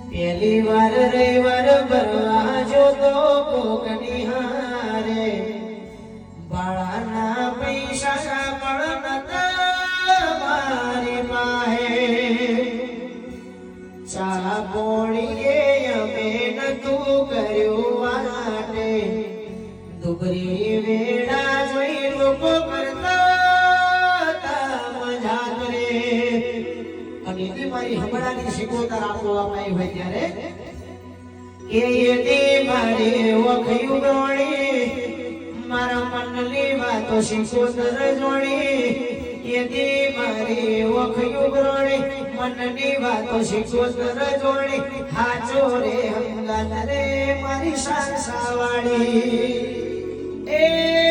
પહેલી વાર રવિવાર ભરવા જોતો કોકની હારે બાળાના પૈસા પણ નતા મારી પાસે ચા પોણીએ અમે નતું કર્યું વાટે દુબરી વેળા જોઈ લોકો કરતા મજા કરે અને તે મારી હમણાંની શીખોતર આપવામાં આવી હોય ત્યારે કે તે મારે વખયું ગોળી મારા મનની વાતો શીખોતર જોડી યદિ મારી વખયું ગોળી મનની વાતો શીખોતર જોડી હાચો રે હંગાત રે મારી સાસાવાળી એ